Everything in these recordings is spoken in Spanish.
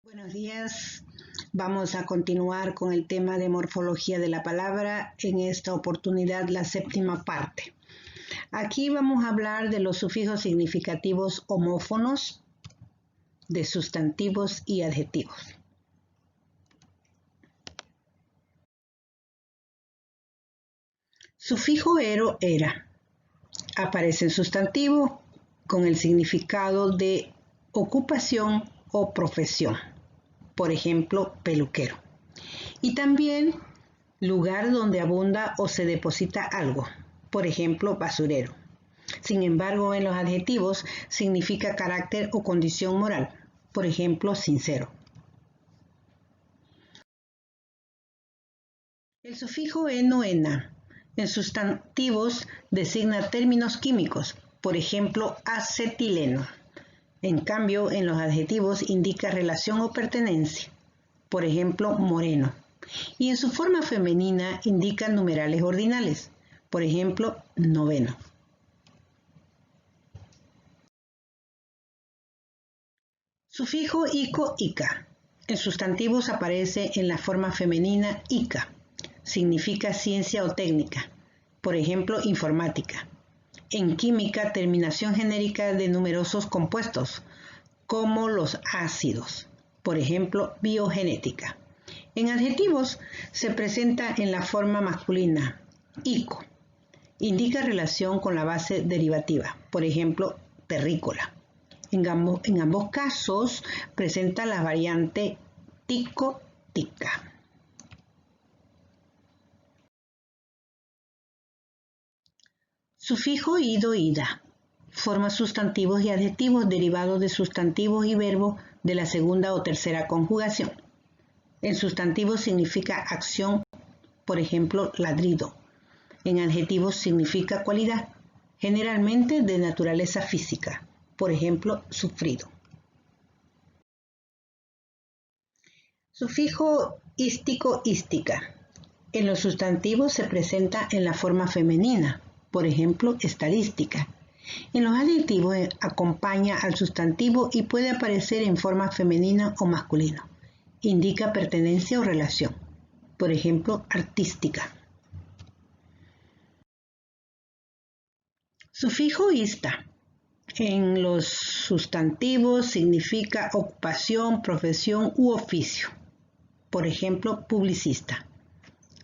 Buenos días. Vamos a continuar con el tema de morfología de la palabra, en esta oportunidad la séptima parte. Aquí vamos a hablar de los sufijos significativos homófonos, de sustantivos y adjetivos. Sufijo ero, era. Aparece en sustantivo con el significado de ocupación o profesión. Por ejemplo, peluquero. Y también lugar donde abunda o se deposita algo. Por ejemplo, basurero. Sin embargo, en los adjetivos significa carácter o condición moral. Por ejemplo, sincero. El sufijo eno, ena en sustantivos designa términos químicos. Por ejemplo, acetileno. En cambio, en los adjetivos indica relación o pertenencia. Por ejemplo, moreno. Y en su forma femenina indica numerales ordinales. Por ejemplo, noveno. Sufijo ico, ica. En sustantivos aparece en la forma femenina ica. Significa ciencia o técnica. Por ejemplo, informática. En química, terminación genérica de numerosos compuestos, como los ácidos. Por ejemplo, biogenética. En adjetivos se presenta en la forma masculina, ico. Indica relación con la base derivativa, por ejemplo, terrícola. En ambos casos presenta la variante tico, tica. Sufijo ido, ida. Forma sustantivos y adjetivos derivados de sustantivos y verbos de la segunda o tercera conjugación. En sustantivos significa acción, por ejemplo, ladrido. En adjetivos significa cualidad, generalmente de naturaleza física, por ejemplo, sufrido. Sufijo ístico, ística. En los sustantivos se presenta en la forma femenina, por ejemplo, estadística. En los adjetivos acompaña al sustantivo y puede aparecer en forma femenina o masculina. Indica pertenencia o relación, por ejemplo, artística. Sufijo ista. En los sustantivos significa ocupación, profesión u oficio. Por ejemplo, publicista.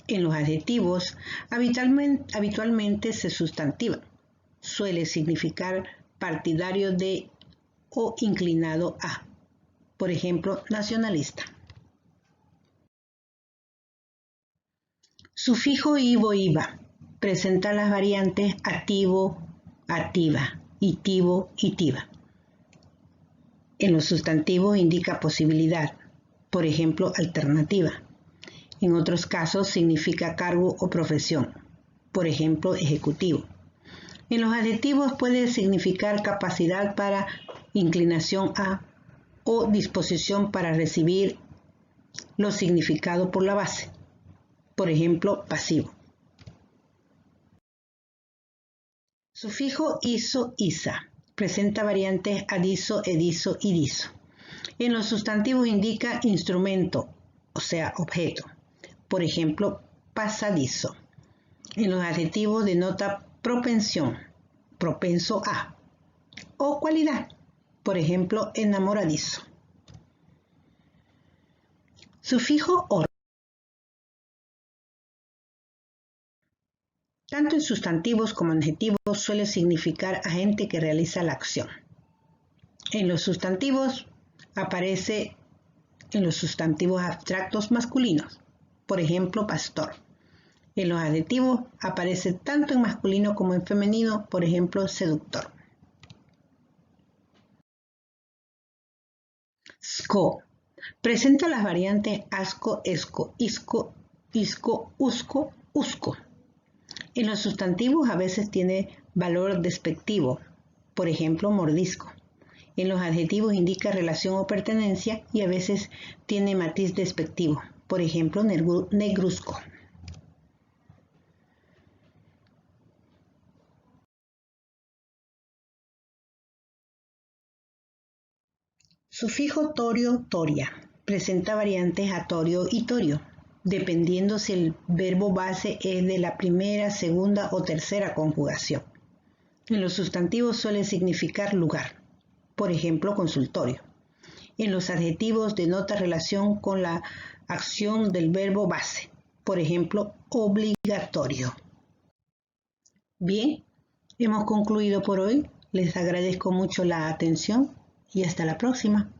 En los adjetivos habitualmente se sustantiva. Suele significar partidario de o inclinado a. Por ejemplo, nacionalista. Sufijo ivo, iva. Presenta las variantes ativo, ativa, itivo, itiva. En los sustantivos indica posibilidad, por ejemplo, alternativa. En otros casos significa cargo o profesión, por ejemplo, ejecutivo. En los adjetivos puede significar capacidad para inclinación a o disposición para recibir lo significado por la base, por ejemplo, pasivo. Sufijo iso, isa. Presenta variantes adiso, ediso y diso. En los sustantivos indica instrumento, o sea, objeto. Por ejemplo, pasadizo. En los adjetivos denota propensión, propenso a. O cualidad, por ejemplo, enamoradizo. Sufijo or. Tanto en sustantivos como en adjetivos suele significar agente que realiza la acción. En los sustantivos aparece en los sustantivos abstractos masculinos, por ejemplo, pastor. En los adjetivos aparece tanto en masculino como en femenino, por ejemplo, seductor. Sco. Presenta las variantes asco, esco, isco, isco, usco, usco. En los sustantivos a veces tiene valor despectivo, por ejemplo, mordisco. En los adjetivos indica relación o pertenencia y a veces tiene matiz despectivo, por ejemplo, negruzco. Sufijo torio, toria. presenta variantes atorio y torio, dependiendo si el verbo base es de la primera, segunda o tercera conjugación. En los sustantivos suele significar lugar, por ejemplo, consultorio. En los adjetivos denota relación con la acción del verbo base, por ejemplo, obligatorio. Bien, hemos concluido por hoy. Les agradezco mucho la atención y hasta la próxima.